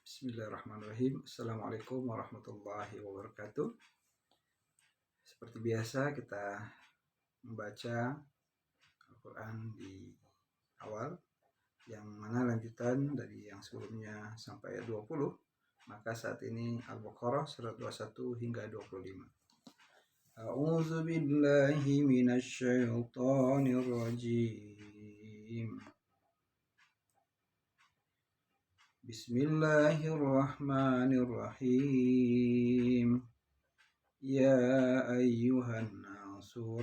Bismillahirrahmanirrahim. Assalamualaikum warahmatullahi wabarakatuh. Seperti biasa kita membaca Al-Quran di awal, yang mana lanjutan dari yang sebelumnya sampai ayat 20. Maka saat ini Al-Baqarah surat 21 hingga 25. A'udzu billahi minasy syaithanir rajim. Bismillahirrahmanirrahim. Ya ayyuhan nasu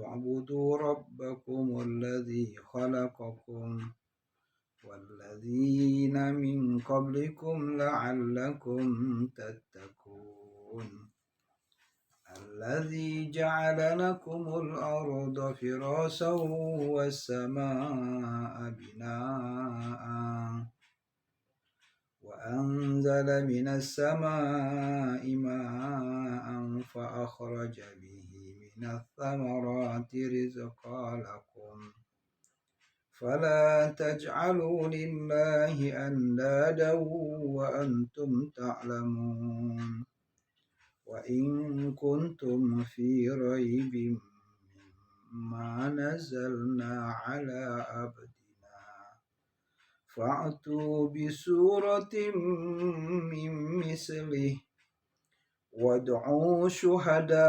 ubudu rabbakumul ladzi khalaqakum walladzina min qablikum la'allakum tattaqun. الذي جعل لكم الأرض فراشا والسماء بناء وأنزل من السماء ماء فأخرج به من الثمرات رزقا لكم فلا تجعلوا لله أندادا وأنتم تعلمون وإن كنتم في ريب مما نزلنا على عبدنا فأتوا بسورة من مثله وادعوا شهداءكم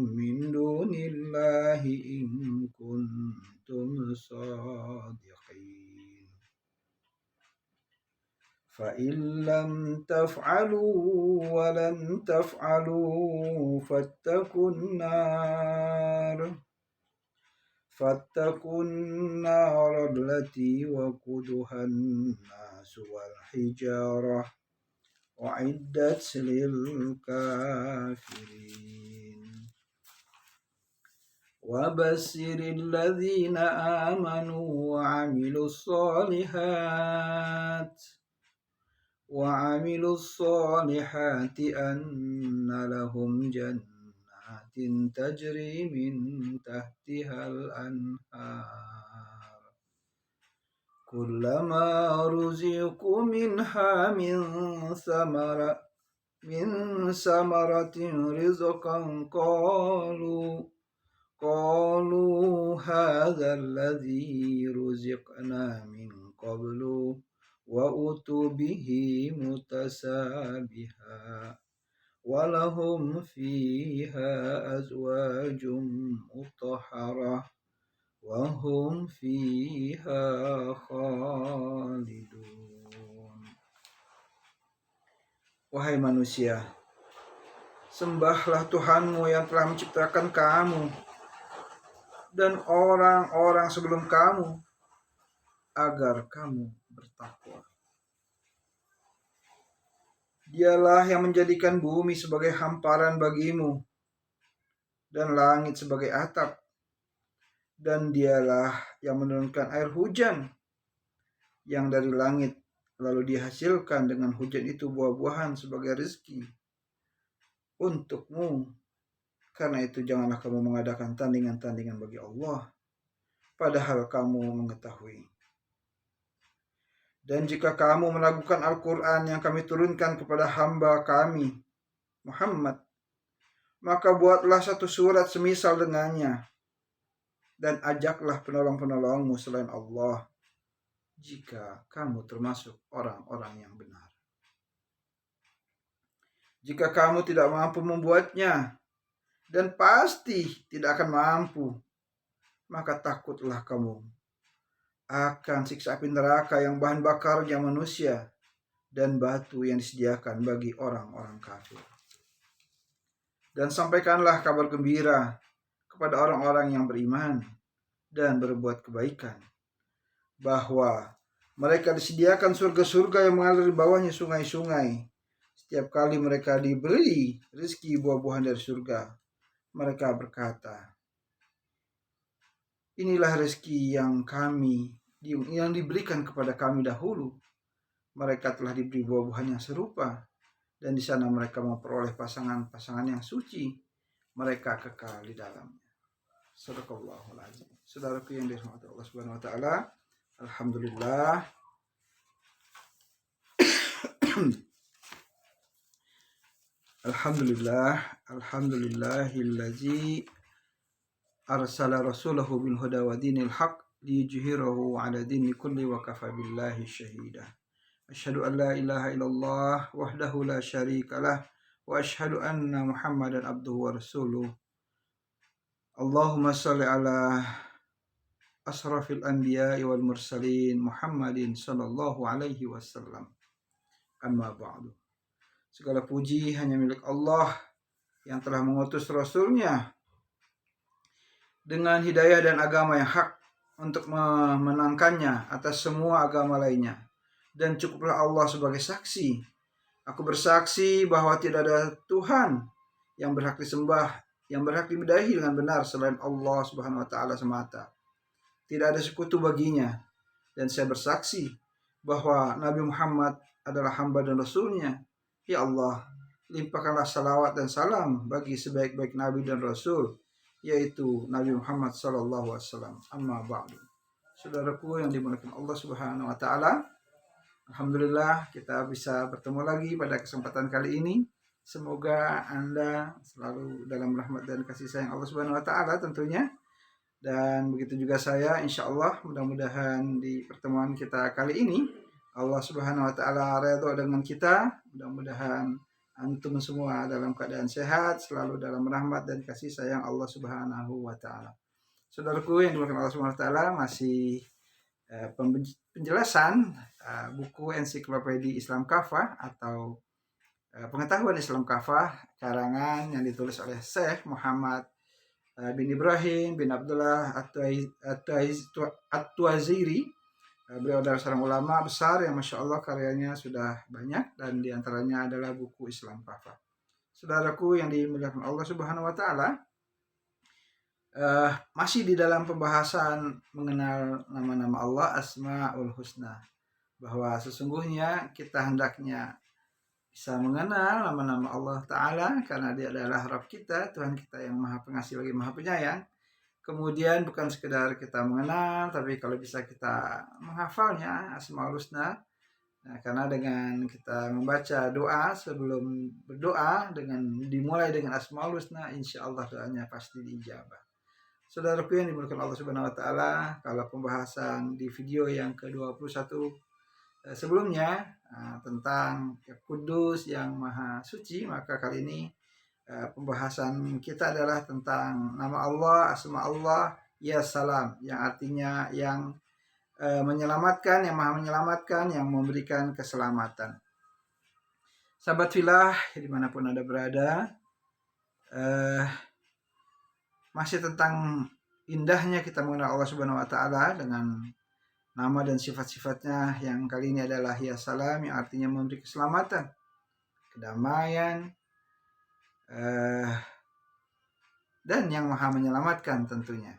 من دون الله إن كنتم صادقين فإن لم تفعلوا ولن تفعلوا فاتقوا النار التي وقودها الناس والحجارة أعدت للكافرين وبشر الذين آمنوا وعملوا الصالحات أن لهم جنات تجري من تحتها الأنهار كلما رزقوا منها من ثمرة رزقا قالوا هذا الذي رزقنا من قبل وأتوا به متشابها ولهم فيها أزواج مطهرة وهم فيها خالدون. Wahai manusia, sembahlah Tuhanmu yang telah menciptakan kamu dan orang-orang sebelum kamu agar kamu bertakwa. Dialah yang menjadikan bumi sebagai hamparan bagimu dan langit sebagai atap, dan dialah yang menurunkan air hujan yang dari langit, lalu dihasilkan dengan hujan itu buah-buahan sebagai rezeki untukmu. Karena itu janganlah kamu mengadakan tandingan-tandingan bagi Allah, padahal kamu mengetahui. Dan jika kamu melakukan Al-Quran yang kami turunkan kepada hamba kami, Muhammad, maka buatlah satu surat semisal dengannya, dan ajaklah penolong-penolongmu selain Allah, jika kamu termasuk orang-orang yang benar. Jika kamu tidak mampu membuatnya, dan pasti tidak akan mampu, maka takutlah kamu akan siksa api neraka yang bahan bakarnya manusia dan batu yang disediakan bagi orang-orang kafir. Dan sampaikanlah kabar gembira kepada orang-orang yang beriman dan berbuat kebaikan, bahwa mereka disediakan surga-surga yang mengalir di bawahnya sungai-sungai. Setiap kali mereka diberi rezeki buah-buahan dari surga, mereka berkata, inilah rezeki yang diberikan kepada kami dahulu. Mereka telah diberi buah-buahan yang serupa, dan di sana mereka memperoleh pasangan-pasangan yang suci. Mereka kekal di dalamnya. Sadaqallahul azim. Saudaraku yang dirahmati Allah Subhanahu wa taala, Alhamdulillah. Alhamdulillahillazi arsala rasulahu bil huda wa dinil haq liyujhirahu 'ala dini kulli wa kafa billahi syahida. Asyhadu an la ilaha illallah wahdahu la syarikalah wa asyhadu anna Muhammadan abduhu wa rasuluh. Allahumma shalli ala asrafil anbiya'i wal mursalin Muhammadin sallallahu alaihi wasallam. Amma ba'du. Segala puji hanya milik Allah yang telah mengutus Rasulnya dengan hidayah dan agama yang hak untuk memenangkannya atas semua agama lainnya. Dan cukuplah Allah sebagai saksi. Aku bersaksi bahwa tidak ada Tuhan yang berhak disembah, yang berhak diibadahi dengan benar selain Allah Subhanahu wa taala semata. Tidak ada sekutu baginya. Dan saya bersaksi bahwa Nabi Muhammad adalah hamba dan Rasulnya. Ya Allah, limpahkanlah salawat dan salam bagi sebaik-baik Nabi dan Rasul, yaitu Nabi Muhammad SAW. Amma ba'du. Saudaraku yang dimuliakan Allah Subhanahu wa taala, alhamdulillah kita bisa bertemu lagi pada kesempatan kali ini. Semoga Anda selalu dalam rahmat dan kasih sayang Allah Subhanahu wa taala tentunya. Dan begitu juga saya, insya Allah mudah-mudahan di pertemuan kita kali ini Allah Subhanahu wa taala redha dengan kita. Mudah-mudahan antum semua dalam keadaan sehat, selalu dalam rahmat dan kasih sayang Allah Subhanahu wa taala. Saudaraku yang dimuliakan Allah Subhanahu wa taala, masih penjelasan buku Ensiklopedia Islam Kafah atau Pengetahuan Islam Kafah karangan yang ditulis oleh Syekh Muhammad bin Ibrahim bin Abdullah At-Tuaziri. Beliau adalah seorang ulama besar yang Masya Allah karyanya sudah banyak, dan diantaranya adalah buku Islam Kafah. Saudaraku yang dimuliakan Allah Subhanahu wa taala, masih di dalam pembahasan mengenal nama-nama Allah, Asmaul Husna, bahwa sesungguhnya kita hendaknya bisa mengenal nama-nama Allah Ta'ala karena dia adalah Rabb kita, Tuhan kita yang maha pengasih lagi maha penyayang. Kemudian bukan sekedar kita mengenal, tapi kalau bisa kita menghafalnya Asmaul Husna. Nah, karena dengan kita membaca doa sebelum berdoa, dengan dimulai dengan Asmaul Husna, insya Allah doanya pasti diijabah. Saudaraku yang dimuliakan Allah Subhanahu wa taala, kalau pembahasan di video yang ke-21 sebelumnya tentang Kudus yang Maha Suci, maka kali ini pembahasan kita adalah tentang nama Allah, asma Allah, ya salam, yang artinya yang menyelamatkan, yang maha menyelamatkan, yang memberikan keselamatan. Sahabat filah dimanapun Anda berada, masih tentang indahnya kita mengenal Allah Subhanahu wa taala dengan nama dan sifat-sifatnya, yang kali ini adalah ya salam, yang artinya memberi keselamatan, kedamaian, dan yang maha menyelamatkan tentunya.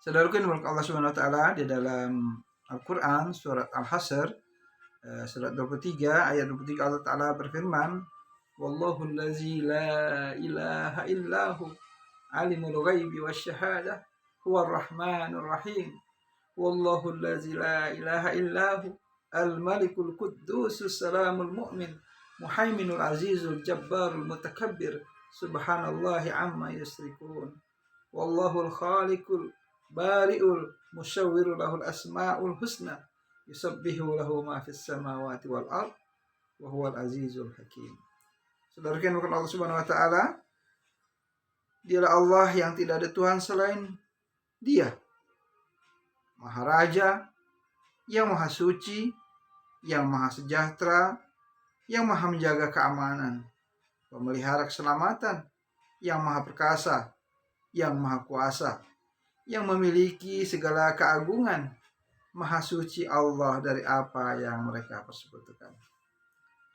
Saudaraku yang Allah Subhanahu wa taala, di dalam Al-Qur'an surat Al-Hasr surat 23 ayat 23 Allah taala berfirman, wallahu allazi la ilaha illahu alimul ghaibi wasyahadah huwar rahmanur rahim. Wallahu allazi la ilaha illahu al-malikul quddusus salamul mu'min muhaiminul azizul jabbarul mutakabbir subhanallahi amma yusrikun. Wallahul khaliqul bari'ul musyawwiru lahul asma'ul husna yusabbihu lahu ma fis samawati wal ard wa huwal azizul hakim. Saudara yang bukan Allah Subhanahu wa taala, dialah Allah yang tidak ada Tuhan selain Dia, Maha Raja, yang Maha Suci, yang Maha Sejahtera, yang Maha menjaga keamanan, pemelihara keselamatan, yang Maha Perkasa, yang Maha Kuasa, yang memiliki segala keagungan. Maha Suci Allah dari apa yang mereka persekutukan.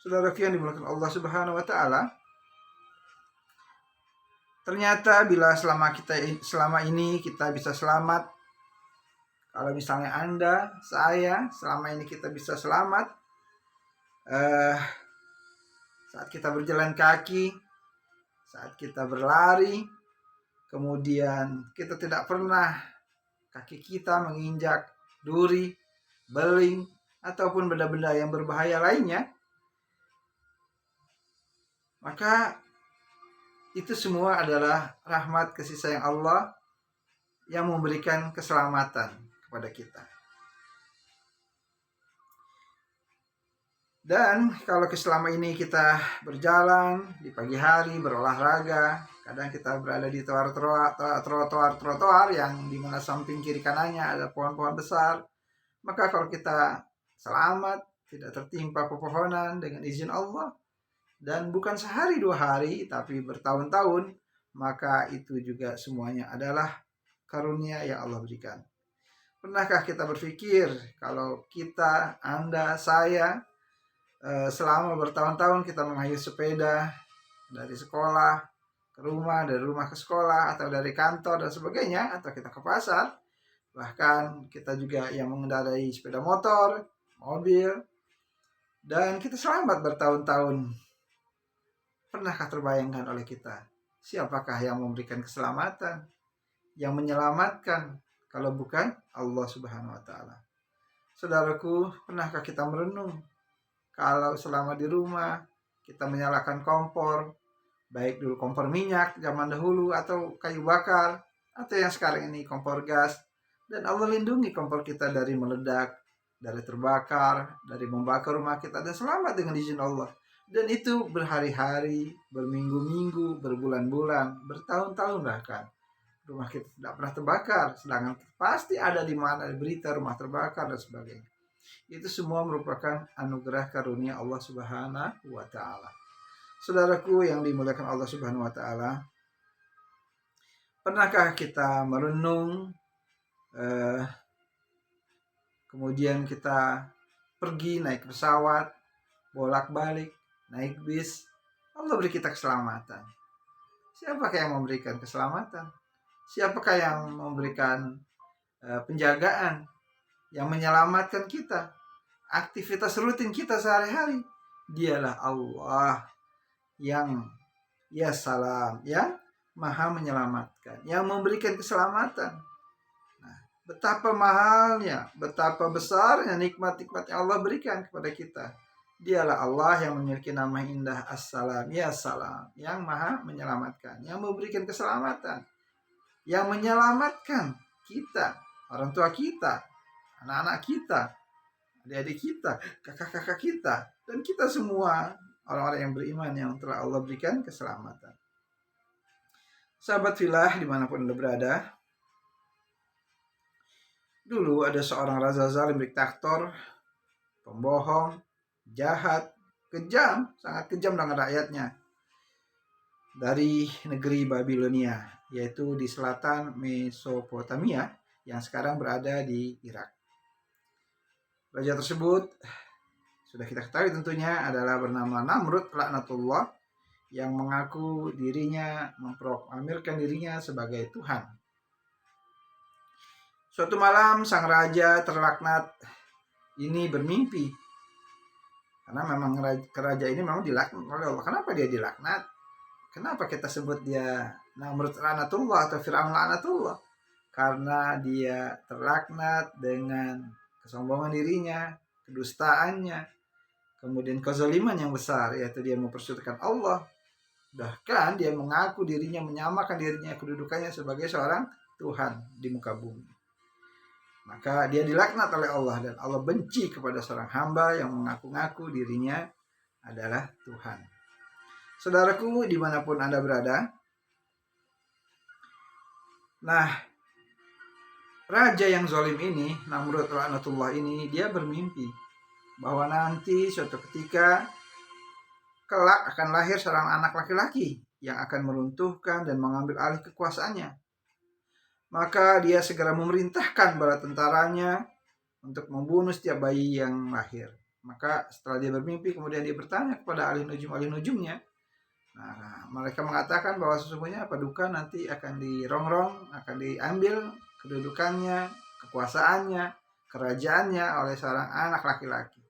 Saudara yang dimuliakan Allah Subhanahu wa taala, ternyata bila selama ini kita bisa selamat, kalau misalnya Anda, saya, selama ini kita bisa selamat saat kita berjalan kaki, saat kita berlari, kemudian kita tidak pernah kaki kita menginjak duri, beling, ataupun benda-benda yang berbahaya lainnya, maka itu semua adalah rahmat kasih sayang Allah yang memberikan keselamatan kepada kita. Dan kalau selama ini kita berjalan di pagi hari, berolahraga, kadang kita berada di trotoar yang di mana samping kiri kanannya ada pohon-pohon besar, maka kalau kita selamat, tidak tertimpa pepohonan dengan izin Allah, dan bukan sehari 2 hari, tapi bertahun-tahun, maka itu juga semuanya adalah karunia yang Allah berikan. Pernahkah kita berpikir kalau kita, Anda, saya, selama bertahun-tahun kita mengayuh sepeda dari sekolah ke rumah, dari rumah ke sekolah, atau dari kantor dan sebagainya, atau kita ke pasar, bahkan kita juga yang mengendarai sepeda motor, mobil, dan kita selamat bertahun-tahun. Pernahkah terbayangkan oleh kita siapakah yang memberikan keselamatan, yang menyelamatkan, kalau bukan Allah Subhanahu wa Ta'ala? Saudaraku, pernahkah kita merenung kalau selama di rumah kita menyalakan kompor, baik dulu kompor minyak zaman dahulu, atau kayu bakar, atau yang sekarang ini kompor gas, dan Allah lindungi kompor kita dari meledak, dari terbakar, dari membakar rumah kita, dan selamat dengan izin Allah. Dan itu berhari-hari, berminggu-minggu, berbulan-bulan, bertahun-tahun bahkan. Rumah kita tidak pernah terbakar, sedangkan pasti ada di mana berita rumah terbakar dan sebagainya. Itu semua merupakan anugerah karunia Allah Subhanahu wa Ta'ala. Saudaraku yang dimuliakan Allah Subhanahu wa Ta'ala, pernahkah kita merenung, kemudian kita pergi naik pesawat, bolak-balik, naik bis, Allah beri kita keselamatan. Siapakah yang memberikan keselamatan? Siapakah yang memberikan penjagaan, yang menyelamatkan kita, aktivitas rutin kita sehari-hari? Dialah Allah yang ya salam, yang maha menyelamatkan, yang memberikan keselamatan. Nah, betapa mahalnya, betapa besarnya nikmat-nikmat yang Allah berikan kepada kita. Dialah Allah yang memiliki nama indah As-Salam, ya salam, yang maha menyelamatkan, yang memberikan keselamatan, yang menyelamatkan kita, orang tua kita, anak-anak kita, adik-adik kita, kakak-kakak kita, dan kita semua orang-orang yang beriman yang telah Allah berikan keselamatan. Sahabat filah dimanapun Anda berada, dulu ada seorang raja zalim diktator, pembohong, jahat, kejam, sangat kejam dengan rakyatnya, dari negeri Babilonia, yaitu di selatan Mesopotamia yang sekarang berada di Irak. Raja tersebut sudah kita ketahui tentunya adalah bernama Namrud laknatullah, yang mengaku dirinya, memproklamirkan dirinya sebagai Tuhan. Suatu malam sang raja terlaknat ini bermimpi, karena memang raja ini memang dilaknat oleh Allah. Kenapa dia dilaknat? Kenapa kita sebut dia Namrud laknatullah atau Fir'aun laknatullah? Karena dia terlaknat dengan kesombongan dirinya, kedustaannya, kemudian kezaliman yang besar, yaitu dia mempersekutukan Allah. Bahkan dia mengaku dirinya, menyamakan dirinya, kedudukannya sebagai seorang Tuhan di muka bumi. Maka dia dilaknat oleh Allah, dan Allah benci kepada seorang hamba yang mengaku-ngaku dirinya adalah Tuhan. Saudaraku dimanapun Anda berada, nah, raja yang zalim ini, Namrud laknatullah ini, dia bermimpi bahwa nanti suatu ketika kelak akan lahir seorang anak laki-laki yang akan meruntuhkan dan mengambil alih kekuasaannya. Maka dia segera memerintahkan bala tentaranya untuk membunuh setiap bayi yang lahir. Maka setelah dia bermimpi, kemudian dia bertanya kepada ahli nujumnya. Nah, mereka mengatakan bahwa sesungguhnya Paduka nanti akan dirongrong, akan diambil kedudukannya, kekuasaannya, kerajaannya oleh seorang anak laki-laki.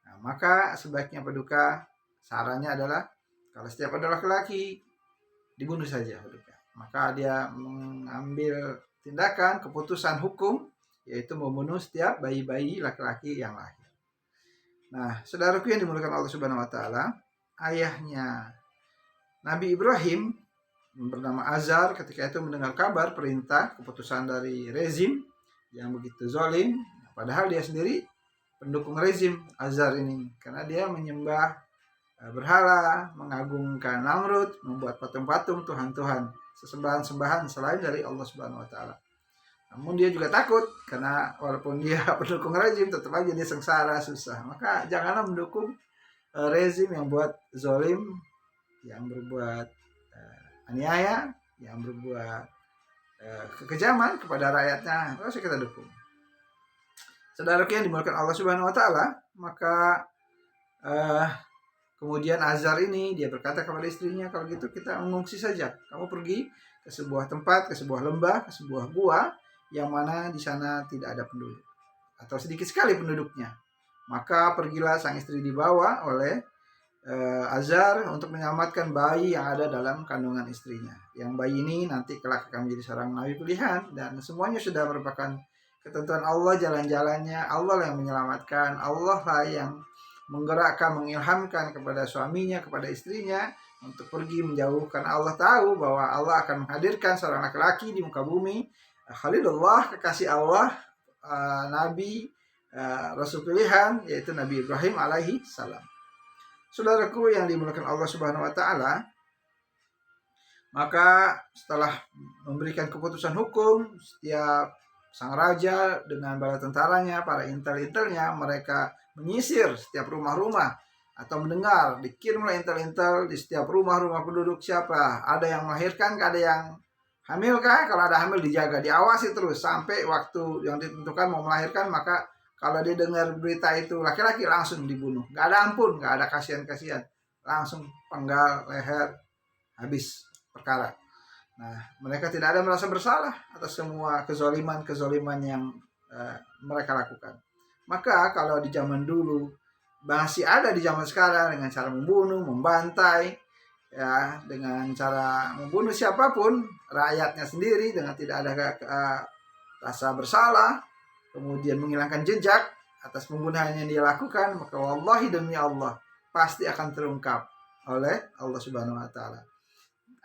Nah, maka sebaiknya Paduka, sarannya adalah kalau setiap ada laki-laki, dibunuh saja Paduka. Maka dia mengambil tindakan, keputusan hukum, yaitu membunuh setiap bayi-bayi laki-laki yang lahir. Nah, saudaraku yang dimuliakan Allah Subhanahu wa taala, ayahnya Nabi Ibrahim bernama Azar ketika itu mendengar kabar perintah keputusan dari rezim yang begitu zalim, padahal dia sendiri pendukung rezim Azar ini karena dia menyembah berhala, mengagungkan Namrud, membuat patung-patung tuhan-tuhan, sesembahan-sembahan selain dari Allah Subhanahu wa taala. Namun dia juga takut karena walaupun dia pendukung rezim tetap aja dia sengsara, susah. Maka janganlah mendukung rezim yang buat zalim, yang berbuat aniaya, yang berbuat kekejaman kepada rakyatnya. Harus kita dukung. Saudaraku yang dimuliakan Allah Subhanahu wa taala, maka kemudian Azar ini dia berkata kepada istrinya, kalau gitu kita mengungsi saja. Kamu pergi ke sebuah tempat, ke sebuah lembah, ke sebuah gua yang mana di sana tidak ada penduduk atau sedikit sekali penduduknya. Maka pergilah sang istri dibawa oleh Azar untuk menyelamatkan bayi yang ada dalam kandungan istrinya. Yang bayi ini nanti kelak akan menjadi seorang nabi pilihan dan semuanya sudah merupakan ketentuan Allah, jalan-jalannya Allah yang menyelamatkan, Allah lah yang menggerakkan, mengilhamkan kepada suaminya, kepada istrinya untuk pergi menjauh karena Allah tahu bahwa Allah akan menghadirkan seorang laki-laki di muka bumi, Khalilullah, kekasih Allah, Nabi, Rasul pilihan, yaitu Nabi Ibrahim alaihi salam. Saudaraku yang dimuliakan Allah Subhanahu wa taala, maka setelah memberikan keputusan hukum, setiap sang raja dengan bala tentaranya, para intel-intelnya, mereka menyisir setiap rumah-rumah atau mendengar dikirimlah intel-intel di setiap rumah-rumah penduduk siapa, ada yang melahirkan, ada yang hamil kah? Kalau ada hamil dijaga, diawasi terus sampai waktu yang ditentukan mau melahirkan, maka kalau dia dengar berita itu laki-laki langsung dibunuh. Gak ada ampun, gak ada kasihan-kasihan. Langsung penggal leher, habis perkara. Nah, mereka tidak ada merasa bersalah atas semua kezaliman yang mereka lakukan. Maka kalau di zaman dulu masih ada di zaman sekarang dengan cara membunuh, membantai, ya, dengan cara membunuh siapapun, rakyatnya sendiri dengan tidak ada rasa bersalah, kemudian menghilangkan jejak atas pembunuhan yang dia lakukan, maka wallahi demi Allah pasti akan terungkap oleh Allah Subhanahu wa taala.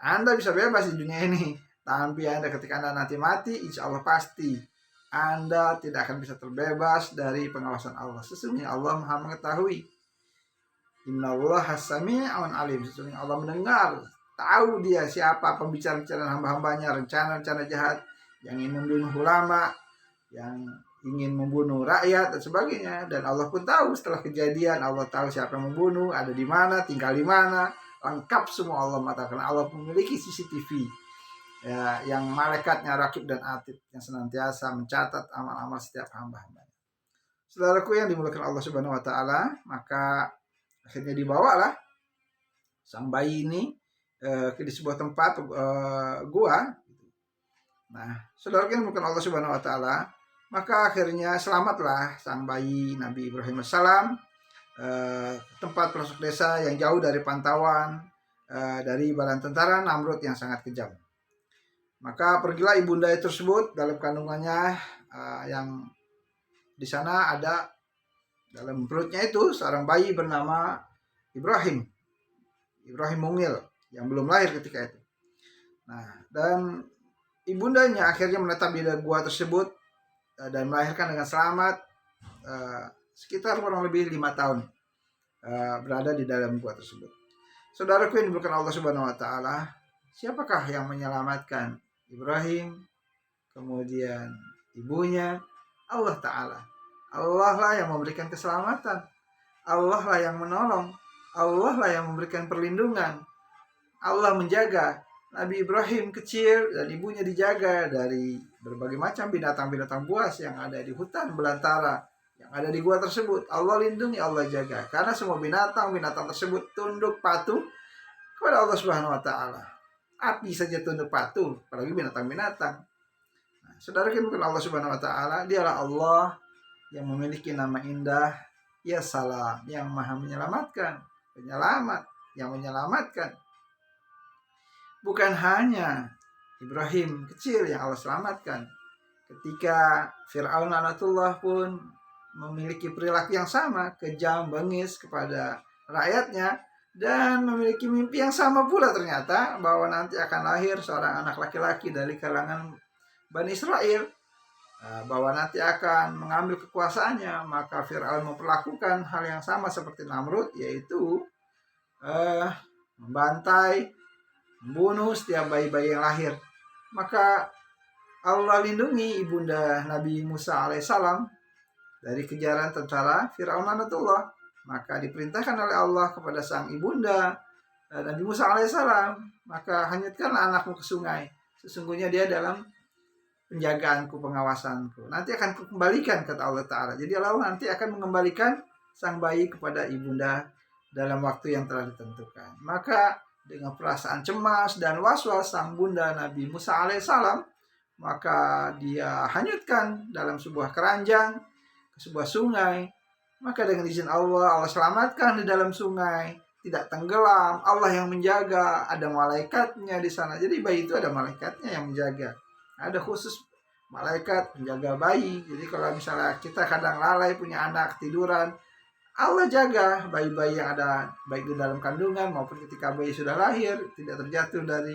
Anda bisa bebas di dunia ini, tapi Anda ketika Anda nanti mati, insya Allah pasti Anda tidak akan bisa terbebas dari pengawasan Allah. Sesungguhnya Allah Maha mengetahui. Innallaha sami'un alim. Sesungguhnya Allah mendengar, tahu dia siapa pembicara-pembicaraan hamba-hambanya, rencana-rencana jahat yang ingin membunuh ulama, yang ingin membunuh rakyat dan sebagainya. Dan Allah pun tahu setelah kejadian, Allah tahu siapa yang membunuh, ada di mana, tinggal di mana, lengkap semua Allah mengatakan. Allah memiliki CCTV, ya, yang malaikatnya rakib dan atid yang senantiasa mencatat amal-amal setiap hamba-hambanya. Saudaraku yang dimuliakan Allah Subhanahu wa taala, maka akhirnya dibawalah sang bayi ini ke di sebuah tempat gua. Nah, saudaraku yang dimuliakan Allah Subhanahu wa taala, maka akhirnya selamatlah sang bayi Nabi Ibrahim alaihissalam, tempat pelosok desa yang jauh dari pantauan dari bala tentara Namrud yang sangat kejam. Maka pergilah ibunda tersebut dalam kandungannya, yang di sana ada dalam perutnya itu seorang bayi bernama Ibrahim Mungil yang belum lahir ketika itu. Nah, dan ibundanya akhirnya menetap di gua tersebut dan melahirkan dengan selamat, sekitar kurang lebih 5 tahun berada di dalam gua tersebut. Saudaraku yang dimuliakan Allah Subhanahu wa taala, siapakah yang menyelamatkan Ibrahim, kemudian ibunya? Allah Ta'ala. Allah lah yang memberikan keselamatan, Allah lah yang menolong, Allah lah yang memberikan perlindungan. Allah menjaga Nabi Ibrahim kecil dan ibunya dijaga dari berbagai macam binatang-binatang buas yang ada di hutan belantara yang ada di gua tersebut. Allah lindungi, Allah jaga, karena semua binatang-binatang tersebut tunduk patuh kepada Allah Subhanahu wa taala. Api saja tunduk patuh, apalagi binatang-binatang. Nah, saudara kita bukan Allah Subhanahu wa taala, dialah Allah yang memiliki nama indah, Ya Salam, yang Maha menyelamatkan, penyelamat, yang menyelamatkan. Bukan hanya Ibrahim kecil yang Allah selamatkan ketika Fir'aun laknatullah pun memiliki perilaku yang sama, kejam, bengis kepada rakyatnya, dan memiliki mimpi yang sama pula ternyata, bahwa nanti akan lahir seorang anak laki-laki dari kalangan Bani Israel, bahwa nanti akan mengambil kekuasaannya. Maka Fir'aun memperlakukan hal yang sama seperti Namrud, yaitu membantai, membunuh setiap bayi-bayi yang lahir. Maka Allah lindungi ibunda Nabi Musa alaihissalam dari kejaran tentara Fir'aun laknatullah. Maka diperintahkan oleh Allah kepada sang ibunda Nabi Musa alaihissalam, maka hanyutkanlah anakmu ke sungai. Sesungguhnya dia dalam penjagaanku, pengawasanku. Nanti akan kukembalikan, kata Allah Ta'ala. Jadi Allah nanti akan mengembalikan sang bayi kepada ibunda dalam waktu yang telah ditentukan. Maka dengan perasaan cemas dan was-was sang bunda Nabi Musa alaihissalam, maka dia hanyutkan dalam sebuah keranjang ke sebuah sungai. Maka dengan izin Allah, Allah selamatkan di dalam sungai, tidak tenggelam. Allah yang menjaga, ada malaikatnya di sana. Jadi bayi itu ada malaikatnya yang menjaga. Ada khusus malaikat menjaga bayi. Jadi kalau misalnya kita kadang lalai punya anak tiduran, Allah jaga bayi-bayi yang ada baik di dalam kandungan maupun ketika bayi sudah lahir, tidak terjatuh dari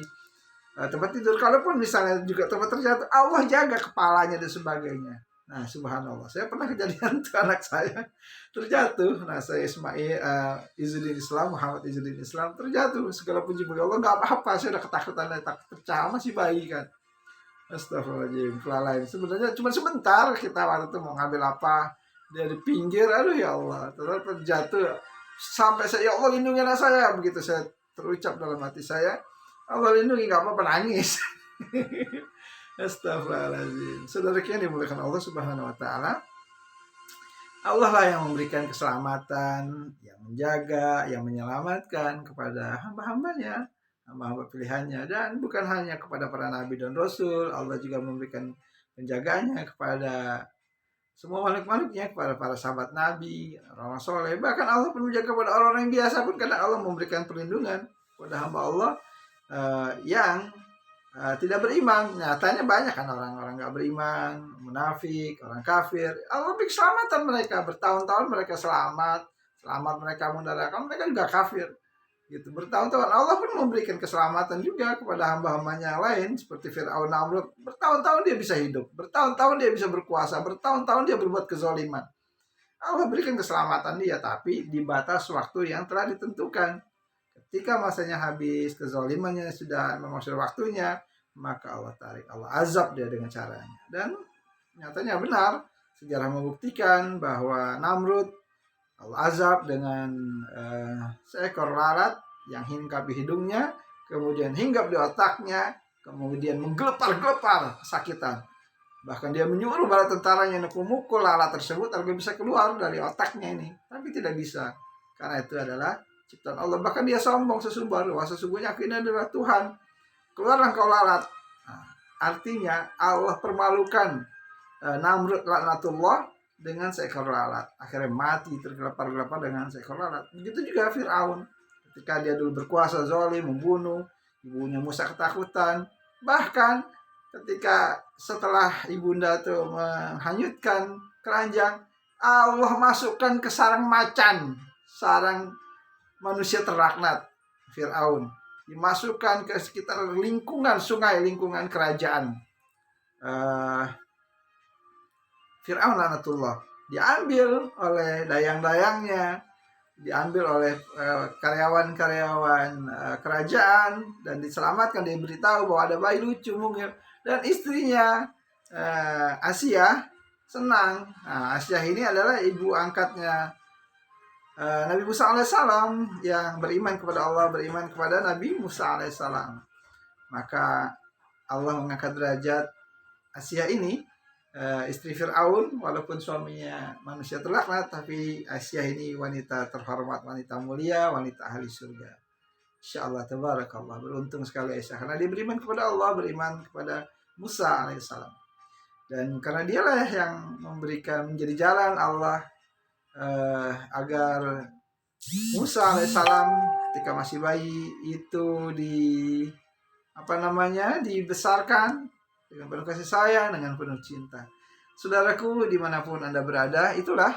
tempat tidur. Kalaupun misalnya juga tempat terjatuh, Allah jaga kepalanya dan sebagainya. Nah, subhanallah, saya pernah kejadian tuh anak saya terjatuh. Nah, saya Ismail Izzuddin Islam, Muhammad Izzuddin Islam, terjatuh. Segala puji bagi Allah, nggak apa-apa. Saya udah ketakutan, takut pecah, masih bayi kan. Astagfirullahaladzim, kelalaian. Sebenarnya cuma sebentar, kita waktu itu mau ngambil apa dari pinggir, aduh ya Allah, terus terjatuh. Sampai saya, ya Allah lindungi anak saya. Begitu saya terucap dalam hati saya, Allah lindungi, nggak apa-apa, nangis. Astagfirullahaladzim. Saudara yang dimuliakan Allah Subhanahu wa Ta'ala, Allah lah yang memberikan keselamatan, yang menjaga, yang menyelamatkan kepada hamba-hambanya, hamba-hamba pilihannya. Dan bukan hanya kepada para nabi dan rasul, Allah juga memberikan penjagaannya kepada semua makhluk-makhluknya, kepada para sahabat nabi, orang soleh. Bahkan Allah pun menjaga kepada orang-orang yang biasa pun, karena Allah memberikan perlindungan kepada hamba Allah yang tidak beriman. Nyatanya banyak kan orang-orang gak beriman, munafik, orang kafir. Allah beri keselamatan mereka, bertahun-tahun mereka selamat mereka mendarakan, mereka juga kafir gitu. Bertahun-tahun Allah pun memberikan keselamatan juga kepada hamba-hambanya yang lain, seperti Fir'aun, Namrud. Bertahun-tahun dia bisa hidup, bertahun-tahun dia bisa berkuasa, bertahun-tahun dia berbuat kezaliman. Allah berikan keselamatan dia, tapi di batas waktu yang telah ditentukan. Ketika masanya habis, kezalimannya sudah memasuki waktunya, maka Allah tarik, Allah azab dia dengan caranya. Dan nyatanya benar, sejarah membuktikan bahwa Namrud Allah azab dengan seekor lalat yang hinggap di hidungnya, kemudian hinggap di otaknya, kemudian menggelepar-gelepar kesakitan. Bahkan dia menyuruh bala tentaranya untuk memukul lalat tersebut agar bisa keluar dari otaknya ini, tapi tidak bisa, karena itu adalah ciptaan Allah. Bahkan dia sombong sesumbar, wah sesungguhnya aku ini adalah Tuhan, keluarlah kau lalat. Nah, artinya Allah permalukan Namrud laknatullah dengan seekor lalat. Akhirnya mati tergelepar-gelepar dengan seekor lalat. Begitu juga Fir'aun, ketika dia dulu berkuasa zalim, membunuh, ibunya Musa ketakutan. Bahkan ketika setelah ibunda itu menghanyutkan keranjang, Allah masukkan ke sarang macan, sarang manusia terlaknat, Fir'aun, dimasukkan ke sekitar lingkungan sungai, lingkungan kerajaan Fir'aun laknatullah. Diambil oleh dayang-dayangnya, diambil oleh karyawan-karyawan kerajaan, dan diselamatkan. Dia beritahu bahwa ada bayi lucu mungil, dan istrinya Asia senang. Nah, Asia ini adalah ibu angkatnya Nabi Musa alaihissalam, yang beriman kepada Allah, beriman kepada Nabi Musa alaihissalam. Maka Allah mengangkat derajat Asia ini, istri Fir'aun, walaupun suaminya manusia terlaknat, tapi Asia ini wanita terhormat, wanita mulia, wanita ahli surga. Insyaallah, tabarakallah, beruntung sekali Aisyah, karena dia beriman kepada Allah, beriman kepada Musa alaihissalam. Dan karena dialah yang memberikan menjadi jalan Allah agar Musa alaihissalam ketika masih bayi itu dibesarkan dengan penuh kasih sayang, dengan penuh cinta. Saudaraku, dimanapun Anda berada, itulah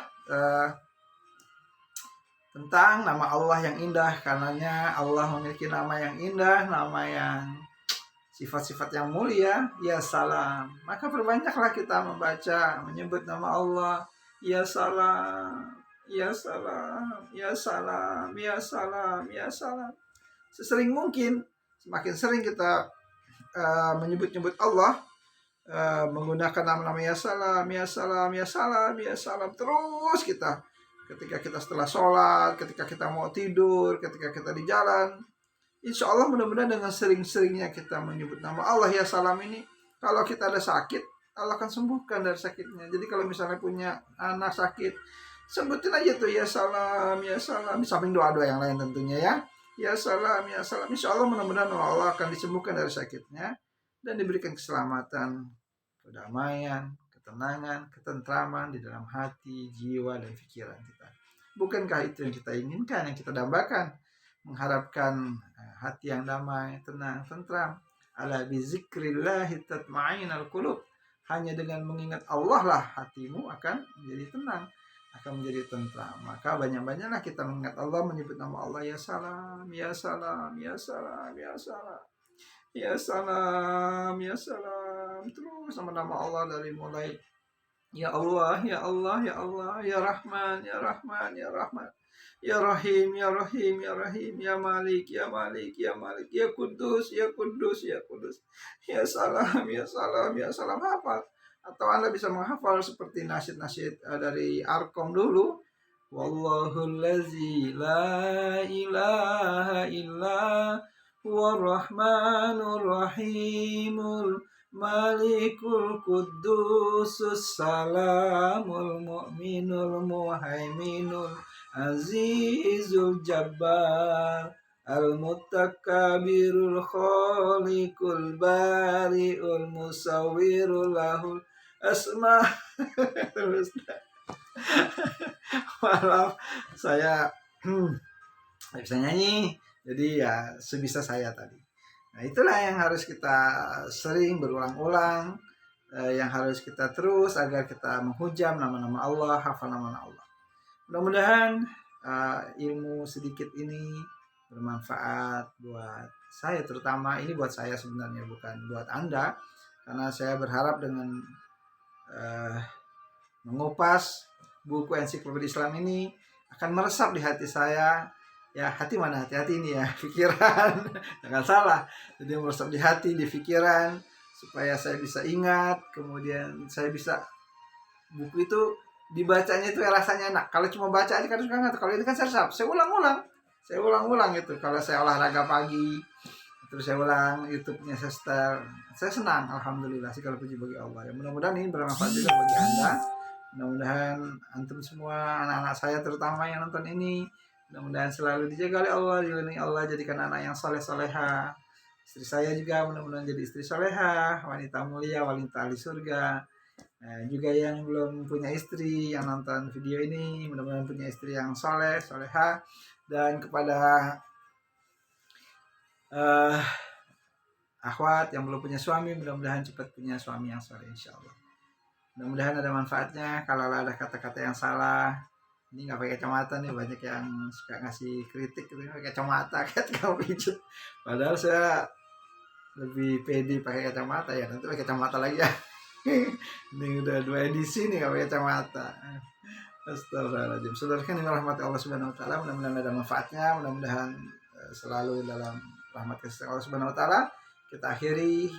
tentang nama Allah yang indah. Karenanya Allah memiliki nama yang indah, nama yang sifat-sifat yang mulia. Ya salam. Maka perbanyaklah kita membaca, menyebut nama Allah. Ya salam, ya salam, ya salam, ya salam, ya salam. Sesering mungkin, semakin sering kita menyebut-nyebut Allah, menggunakan nama-nama ya salam, ya salam, ya salam, ya salam, terus kita ketika kita setelah sholat, ketika kita mau tidur, ketika kita di jalan, insya Allah mudah-mudahan dengan sering-seringnya kita menyebut nama Allah ya salam ini, kalau kita ada sakit, Allah akan sembuhkan dari sakitnya. Jadi kalau misalnya punya anak sakit, sebutin aja tuh ya salam, ya salam, di samping doa-doa yang lain tentunya ya. Ya salam, ya salam. Insya Allah mudah-mudahan Allah akan disembuhkan dari sakitnya dan diberikan keselamatan, kedamaian, ketenangan, ketentraman di dalam hati, jiwa, dan pikiran kita. Bukankah itu yang kita inginkan, yang kita dambakan? Mengharapkan hati yang damai, tenang, tentram. Ala bizikrillahi tatma'innul qulub. Hanya dengan mengingat Allah lah hatimu akan menjadi tenang, akan menjadi tentram. Maka banyak-banyaklah kita mengingat Allah, menyebut nama Allah ya salam, ya salam, ya salam, ya salam. Ya salam, ya salam. Terus sama nama Allah dari mulai ya Allah, ya Allah, ya Allah, ya Rahman, ya Rahman, ya Rahman, ya Rahim, ya Rahim, ya Rahim, ya Malik, ya Malik, ya Malik, ya Kudus, ya Kudus, ya Kudus, ya salam, ya salam, ya salam. Hafal. Atau Anda bisa menghafal seperti nasyid-nasyid dari Arkom dulu. Wallahul ladzi la ilaha illa huwarrahmanur rahimul malikul qudusus salamul mu'minul muhaiminul azizul jabbar al-mutakabirul khaliqul bari'ul musawwirul lahul asma. Maaf, saya bisa nyanyi, jadi ya sebisa saya tadi. Nah itulah yang harus kita sering berulang-ulang, yang harus kita terus agar kita menghujam nama-nama Allah, hafal nama-nama Allah. Mudah-mudahan ilmu sedikit ini bermanfaat buat saya, terutama ini buat saya sebenarnya, bukan buat Anda, karena saya berharap dengan mengupas buku ensiklopedia Islam ini akan meresap di hati saya. Ya, hati mana? Hati-hati ini ya, pikiran. Jangan salah. Jadi meresap di hati, di pikiran, supaya saya bisa ingat, kemudian saya bisa, buku itu dibacanya itu rasanya enak. Kalau cuma baca aja kan suka nggak. Kalau ini kan saya ulang-ulang itu. Kalau saya olahraga pagi, terus saya ulang YouTube-nya, saya senang. Alhamdulillah sih, kalau puji bagi Allah. Ya, mudah-mudahan ini bermanfaat juga bagi Anda. Mudah-mudahan antum semua, anak-anak saya terutama yang nonton ini, mudah-mudahan selalu dijaga oleh Allah, dilindungi Allah, jadikan anak yang soleh-soleha. Istri saya juga mudah-mudahan jadi istri soleha, wanita mulia, wanita ahli surga. Nah, juga yang belum punya istri, yang nonton video ini, mudah-mudahan punya istri yang soleh, soleha. Dan kepada akhwat yang belum punya suami, mudah-mudahan cepat punya suami yang soleh, insya Allah. Mudah-mudahan ada manfaatnya. Kalau ada kata-kata yang salah, ini nggak pakai kacamata nih, banyak yang suka ngasih kritik gitu, pakai kacamata kayak tukang pijat. Padahal saya lebih pede pakai kacamata, ya nanti pakai kacamata lagi ya. Ini udah 2 edisi nih nggak pakai kacamata. Astagfirullahaladzim. Saudarakan ini rahmat Allah Subhanahu Wa Taala. Mudah-mudahan ada manfaatnya. Mudah-mudahan selalu dalam rahmat kasih Allah Subhanahu Wa Taala. Kita akhiri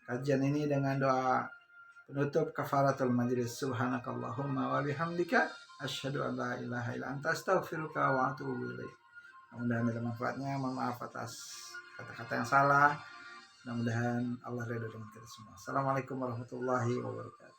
kajian ini dengan doa penutup kafaratul majlis. Subhanakallahumma wa bihamdika asyhadu an la ilaha illa anta astaghfiruka wa atubu ilaik. Mudah-mudahan ada manfaatnya. Mohon maaf atas kata-kata yang salah. Mudah-mudahan Allah ridho dengan kita semua. Assalamualaikum warahmatullahi wabarakatuh.